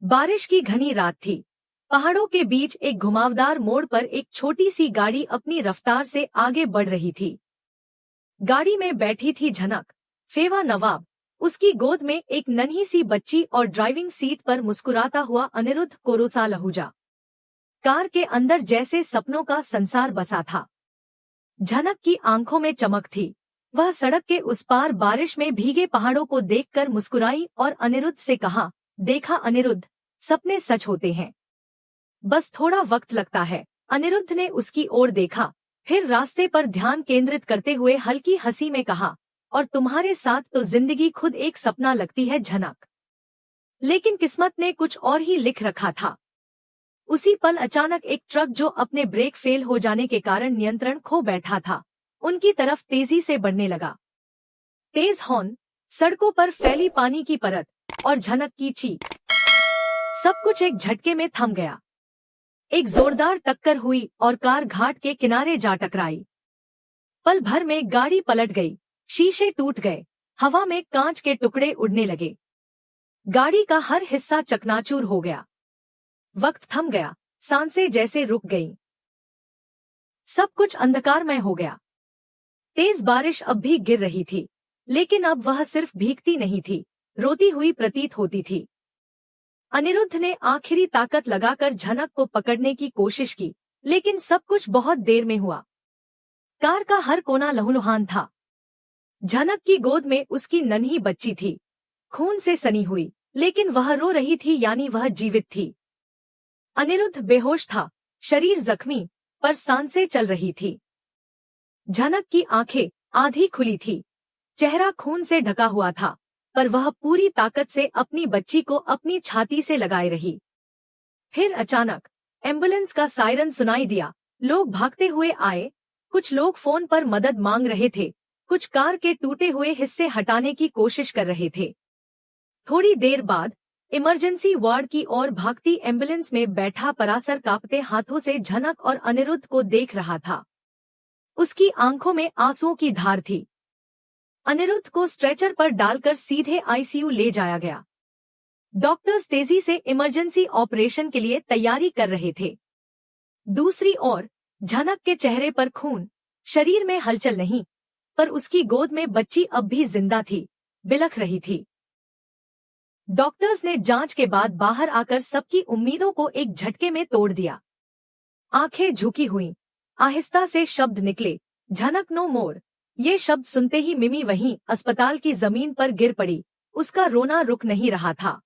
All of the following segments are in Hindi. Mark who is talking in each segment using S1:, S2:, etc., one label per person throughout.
S1: बारिश की घनी रात थी। पहाड़ों के बीच एक घुमावदार मोड़ पर एक छोटी सी गाड़ी अपनी रफ्तार से आगे बढ़ रही थी। गाड़ी में बैठी थी झनक, फेवा नवाब, उसकी गोद में एक नन्ही सी बच्ची और ड्राइविंग सीट पर मुस्कुराता हुआ अनिरुद्ध कोरोसा लहूजा। कार के अंदर जैसे सपनों का संसार बसा था। झनक की आंखों में चमक थी। वह सड़क के उस पार बारिश में भीगे पहाड़ों को देखकर मुस्कुराई और अनिरुद्ध से कहा, देखा अनिरुद्ध, सपने सच होते हैं, बस थोड़ा वक्त लगता है। अनिरुद्ध ने उसकी ओर देखा, फिर रास्ते पर ध्यान केंद्रित करते हुए हल्की हंसी में कहा, और तुम्हारे साथ तो जिंदगी खुद एक सपना लगती है झनक। लेकिन किस्मत ने कुछ और ही लिख रखा था। उसी पल अचानक एक ट्रक जो अपने ब्रेक फेल हो जाने के कारण नियंत्रण खो बैठा था, उनकी तरफ तेजी से बढ़ने लगा। तेज हॉर्न, सड़कों पर फैली पानी की परत और झनक की चीख, सब कुछ एक झटके में थम गया। एक जोरदार टक्कर हुई और कार घाट के किनारे जा टकराई। पल भर में गाड़ी पलट गई, शीशे टूट गए, हवा में कांच के टुकड़े उड़ने लगे। गाड़ी का हर हिस्सा चकनाचूर हो गया। वक्त थम गया, सांसें जैसे रुक गईं। सब कुछ अंधकारमय हो गया। तेज बारिश अब भी गिर रही थी, लेकिन अब वह सिर्फ भीगती नहीं थी, रोती हुई प्रतीत होती थी। अनिरुद्ध ने आखिरी ताकत लगाकर झनक को पकड़ने की कोशिश की, लेकिन सब कुछ बहुत देर में हुआ। कार का हर कोना लहूलुहान था। झनक की गोद में उसकी नन्ही बच्ची थी, खून से सनी हुई, लेकिन वह रो रही थी, यानी वह जीवित थी। अनिरुद्ध बेहोश था, शरीर जख्मी, पर सांसें चल रही थी। झनक की आंखें आधी खुली थी, चेहरा खून से ढका हुआ था, पर वह पूरी ताकत से अपनी बच्ची को अपनी छाती से लगाए रही। फिर अचानक एम्बुलेंस का सायरन सुनाई दिया। लोग भागते हुए आए, कुछ लोग फोन पर मदद मांग रहे थे, कुछ कार के टूटे हुए हिस्से हटाने की कोशिश कर रहे थे। थोड़ी देर बाद इमरजेंसी वार्ड की ओर भागती एम्बुलेंस में बैठा परासर कांपते हाथों से झनक और अनिरुद्ध को देख रहा था। उसकी आंखों में आंसुओं की धार थी। अनिरुद्ध को स्ट्रेचर पर डालकर सीधे आईसीयू ले जाया गया। डॉक्टर्स तेजी से इमरजेंसी ऑपरेशन के लिए तैयारी कर रहे थे। दूसरी ओर झनक के चेहरे पर खून, शरीर में हलचल नहीं, पर उसकी गोद में बच्ची अब भी जिंदा थी, बिलख रही थी। डॉक्टर्स ने जांच के बाद बाहर आकर सबकी उम्मीदों को एक झटके में तोड़ दिया। आंखें झुकी हुईं, आहिस्ता से शब्द निकले, झनक नो मोर। ये शब्द सुनते ही मिमी वहीं अस्पताल की जमीन पर गिर पड़ी। उसका रोना रुक नहीं रहा था।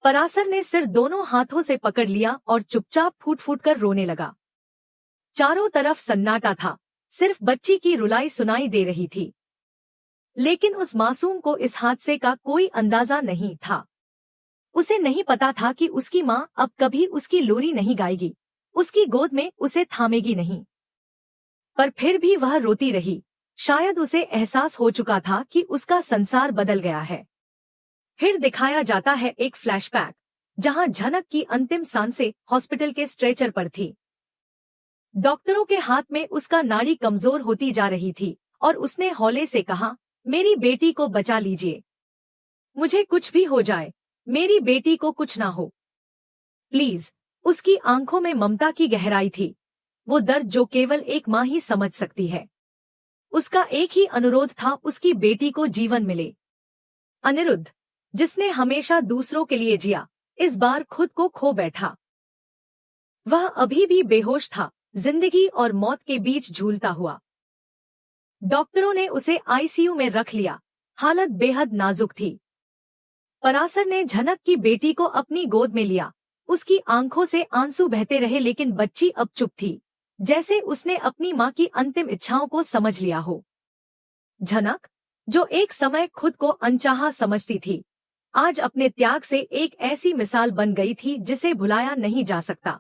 S1: परासर ने सिर दोनों हाथों से पकड़ लिया और चुपचाप फूट फूट कर रोने लगा। चारों तरफ सन्नाटा था, सिर्फ बच्ची की रुलाई सुनाई दे रही थी। लेकिन उस मासूम को इस हादसे का कोई अंदाजा नहीं था। उसे नहीं पता था कि उसकी मां अब कभी उसकी लोरी नहीं गाएगी, उसकी गोद में उसे थामेगी नहीं। पर फिर भी वह रोती रही। शायद उसे एहसास हो चुका था कि उसका संसार बदल गया है। फिर दिखाया जाता है एक फ्लैशबैक, जहां झनक की अंतिम सांसें हॉस्पिटल के स्ट्रेचर पर थी। डॉक्टरों के हाथ में उसका नाड़ी कमजोर होती जा रही थी और उसने हौले से कहा, मेरी बेटी को बचा लीजिए। मुझे कुछ भी हो जाए, मेरी बेटी को कुछ ना हो, प्लीज। उसकी आंखों में ममता की गहराई थी, वो दर्द जो केवल एक मां ही समझ सकती है। उसका एक ही अनुरोध था, उसकी बेटी को जीवन मिले। अनिरुद्ध, जिसने हमेशा दूसरों के लिए जिया, इस बार खुद को खो बैठा। वह अभी भी बेहोश था, जिंदगी और मौत के बीच झूलता हुआ। डॉक्टरों ने उसे आईसीयू में रख लिया। हालत बेहद नाजुक थी। परासर ने झनक की बेटी को अपनी गोद में लिया। उसकी आंखों से आंसू बहते रहे, लेकिन बच्ची अब चुप थी, जैसे उसने अपनी मां की अंतिम इच्छाओं को समझ लिया हो। झनक, जो एक समय खुद को अनचाहा समझती थी, आज अपने त्याग से एक ऐसी मिसाल बन गई थी जिसे भुलाया नहीं जा सकता।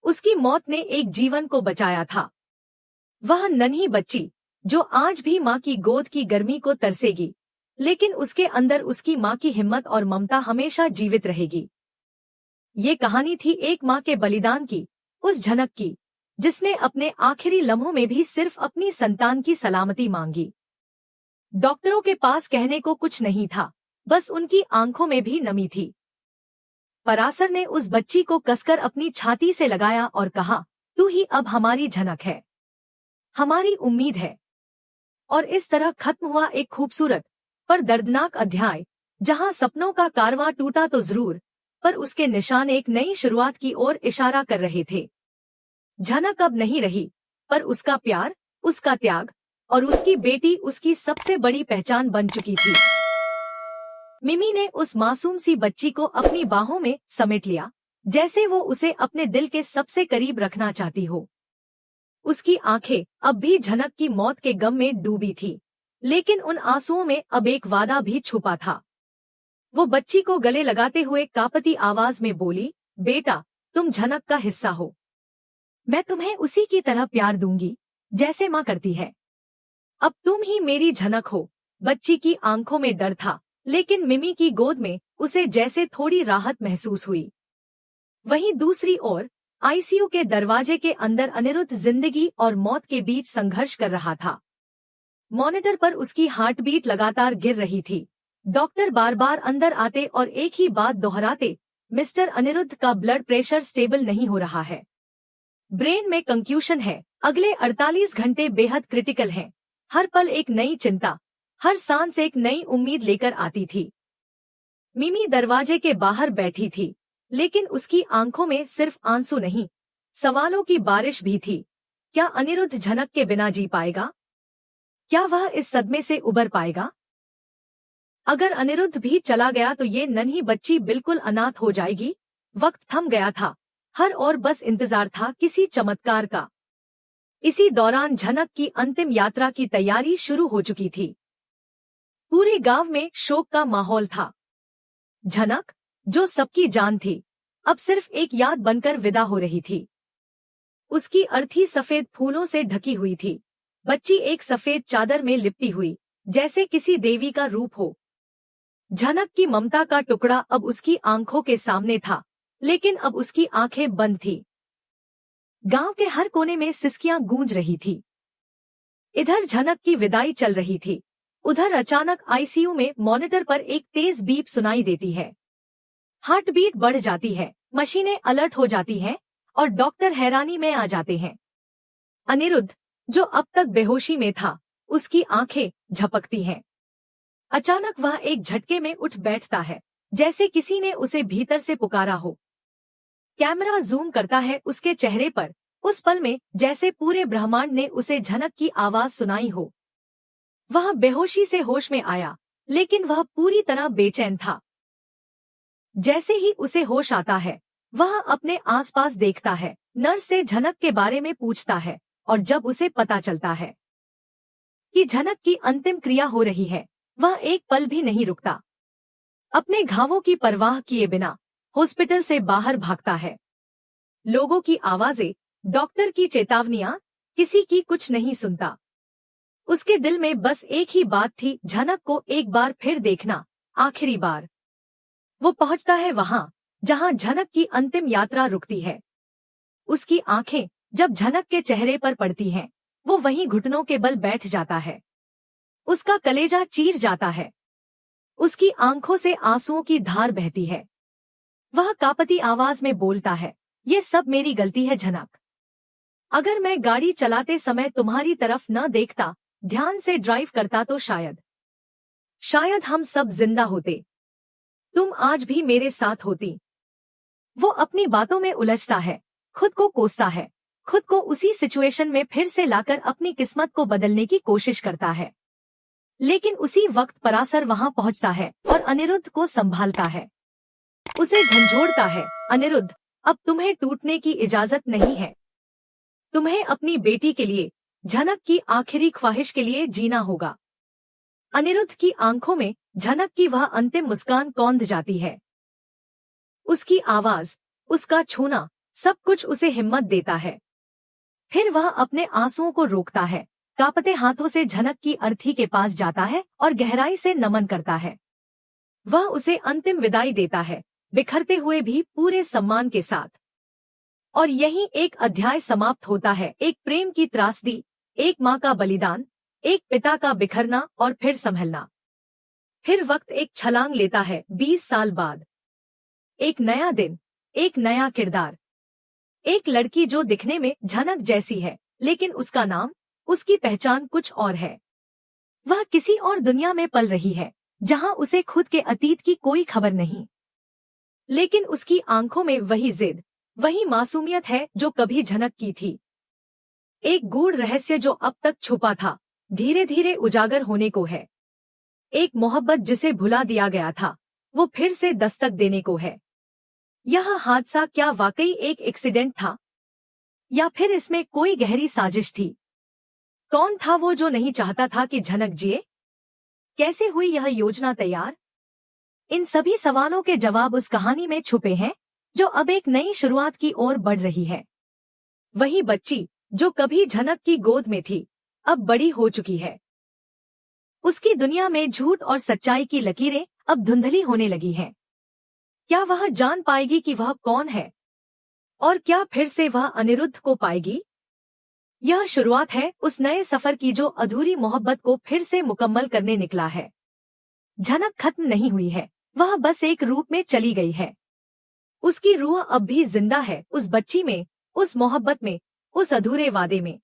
S1: उसकी मौत ने एक जीवन को बचाया था। वह नन्ही बच्ची जो आज भी मां की गोद की गर्मी को तरसेगी, लेकिन उसके अंदर उसकी मां की हिम्मत और ममता हमेशा जीवित रहेगी। ये कहानी थी एक मां के बलिदान की, उस झनक की जिसने अपने आखिरी लम्हों में भी सिर्फ अपनी संतान की सलामती मांगी। डॉक्टरों के पास कहने को कुछ नहीं था, बस उनकी आंखों में भी नमी थी। पराशर ने उस बच्ची को कसकर अपनी छाती से लगाया और कहा, तू ही अब हमारी झनक है, हमारी उम्मीद है। और इस तरह खत्म हुआ एक खूबसूरत पर दर्दनाक अध्याय, जहां सपनों का कारवां टूटा तो जरूर, पर उसके निशान एक नई शुरुआत की ओर इशारा कर रहे थे। झनक अब नहीं रही, पर उसका प्यार, उसका त्याग और उसकी बेटी उसकी सबसे बड़ी पहचान बन चुकी थी। मिमी ने उस मासूम सी बच्ची को अपनी बाहों में समेट लिया, जैसे वो उसे अपने दिल के सबसे करीब रखना चाहती हो। उसकी आंखें अब भी झनक की मौत के गम में डूबी थी, लेकिन उन आंसुओं में अब एक वादा भी छुपा था। वो बच्ची को गले लगाते हुए कांपती आवाज में बोली, बेटा, तुम झनक का हिस्सा हो। मैं तुम्हें उसी की तरह प्यार दूंगी जैसे माँ करती है। अब तुम ही मेरी झनक हो। बच्ची की आंखों में डर था, लेकिन मिमी की गोद में उसे जैसे थोड़ी राहत महसूस हुई। वहीं दूसरी ओर आईसीयू के दरवाजे के अंदर अनिरुद्ध जिंदगी और मौत के बीच संघर्ष कर रहा था। मॉनिटर पर उसकी हार्टबीट लगातार गिर रही थी। डॉक्टर बार बार अंदर आते और एक ही बात दोहराते, मिस्टर अनिरुद्ध का ब्लड प्रेशर स्टेबल नहीं हो रहा है, ब्रेन में कंक्यूशन है, अगले 48 घंटे बेहद क्रिटिकल हैं। हर पल एक नई चिंता, हर सांस एक नई उम्मीद लेकर आती थी। मिमी दरवाजे के बाहर बैठी थी, लेकिन उसकी आंखों में सिर्फ आंसू नहीं, सवालों की बारिश भी थी। क्या अनिरुद्ध झनक के बिना जी पाएगा? क्या वह इस सदमे से उबर पाएगा? अगर अनिरुद्ध भी चला गया तो ये नन्ही बच्ची बिल्कुल अनाथ हो जाएगी। वक्त थम गया था, हर ओर बस इंतजार था किसी चमत्कार का। इसी दौरान झनक की अंतिम यात्रा की तैयारी शुरू हो चुकी थी। पूरे गांव में शोक का माहौल था। झनक, जो सबकी जान थी, अब सिर्फ एक याद बनकर विदा हो रही थी। उसकी अर्थी सफेद फूलों से ढकी हुई थी। बच्ची एक सफेद चादर में लिपटी हुई, जैसे किसी देवी का रूप हो। झनक की ममता का टुकड़ा अब उसकी आंखों के सामने था, लेकिन अब उसकी आंखें बंद थी। गांव के हर कोने में सिसकियां गूंज रही थी। इधर झनक की विदाई चल रही थी, उधर अचानक आईसीयू में मॉनिटर पर एक तेज बीप सुनाई देती है। हार्टबीट बढ़ जाती है, मशीनें अलर्ट हो जाती हैं और डॉक्टर हैरानी में आ जाते हैं। अनिरुद्ध, जो अब तक बेहोशी में था, उसकी आंखें झपकती हैं। अचानक वह एक झटके में उठ बैठता है, जैसे किसी ने उसे भीतर से पुकारा हो। कैमरा जूम करता है उसके चेहरे पर, उस पल में जैसे पूरे ब्रह्मांड ने उसे झनक की आवाज सुनाई हो। वह बेहोशी से होश में आया, लेकिन वह पूरी तरह बेचैन था। जैसे ही उसे होश आता है, वह अपने आसपास देखता है, नर्स से झनक के बारे में पूछता है, और जब उसे पता चलता है कि झनक की अंतिम क्रिया हो रही है, वह एक पल भी नहीं रुकता। अपने घावों की परवाह किए बिना हॉस्पिटल से बाहर भागता है। लोगों की आवाजें, डॉक्टर की चेतावनियां, किसी की कुछ नहीं सुनता। उसके दिल में बस एक ही बात थी, झनक को एक बार फिर देखना, आखिरी बार। वो पहुंचता है वहां जहां झनक की अंतिम यात्रा रुकती है। उसकी आंखें जब झनक के चेहरे पर पड़ती हैं, वो वहीं घुटनों के बल बैठ जाता है। उसका कलेजा चीर जाता है। उसकी आंखों से आंसुओं की धार बहती है। वह कांपती आवाज में बोलता है, ये सब मेरी गलती है झनक। अगर मैं गाड़ी चलाते समय तुम्हारी तरफ न देखता, ध्यान से ड्राइव करता तो शायद हम सब जिंदा होते। तुम आज भी मेरे साथ होती। वो अपनी बातों में उलझता है, खुद को कोसता है, खुद को उसी सिचुएशन में फिर से लाकर अपनी किस्मत को बदलने की कोशिश करता है। लेकिन उसी वक्त पराशर वहां पहुंचता है और अनिरुद्ध को संभालता है। उसे झंझोड़ता है, अनिरुद्ध, अब तुम्हें टूटने की इजाजत नहीं है। तुम्हें अपनी बेटी के लिए, झनक की आखिरी ख्वाहिश के लिए जीना होगा। अनिरुद्ध की आंखों में झनक की वह अंतिम मुस्कान कौंध जाती है। उसकी आवाज, उसका छूना, सब कुछ उसे हिम्मत देता है। फिर वह अपने आंसुओं को रोकता है, कांपते हाथों से झनक की अर्थी के पास जाता है और गहराई से नमन करता है। वह उसे अंतिम विदाई देता है, बिखरते हुए भी पूरे सम्मान के साथ। और यहीं एक अध्याय समाप्त होता है, एक प्रेम की त्रासदी, एक माँ का बलिदान, एक पिता का बिखरना और फिर संभलना। फिर वक्त एक छलांग लेता है 20 साल बाद। एक नया दिन, एक नया किरदार। एक लड़की जो दिखने में झनक जैसी है, लेकिन उसका नाम, उसकी पहचान कुछ और है। वह किसी और दुनिया में पल रही है, जहां उसे खुद के अतीत की कोई खबर नहीं। लेकिन उसकी आंखों में वही जिद, वही मासूमियत है जो कभी झनक की थी। एक गूढ़ रहस्य जो अब तक छुपा था, धीरे धीरे उजागर होने को है। एक मोहब्बत जिसे भुला दिया गया था, वो फिर से दस्तक देने को है। यह हादसा क्या वाकई एक एक्सीडेंट था, या फिर इसमें कोई गहरी साजिश थी? कौन था वो जो नहीं चाहता था कि झनक जिए? कैसे हुई यह योजना तैयार? इन सभी सवालों के जवाब उस कहानी में छुपे हैं, जो अब एक नई शुरुआत की ओर बढ़ रही है। वही बच्ची जो कभी झनक की गोद में थी, अब बड़ी हो चुकी है। उसकी दुनिया में झूठ और सच्चाई की लकीरें अब धुंधली होने लगी हैं। क्या वह जान पाएगी कि वह कौन है? और क्या फिर से वह अनिरुद्ध को पाएगी? यह शुरुआत है उस नए सफर की जो अधूरी मोहब्बत को फिर से मुकम्मल करने निकला है। झनक खत्म नहीं हुई है, वह बस एक रूप में चली गई है। उसकी रूह अब भी जिंदा है, उस बच्ची में, उस मोहब्बत में, उस अधूरे वादे में।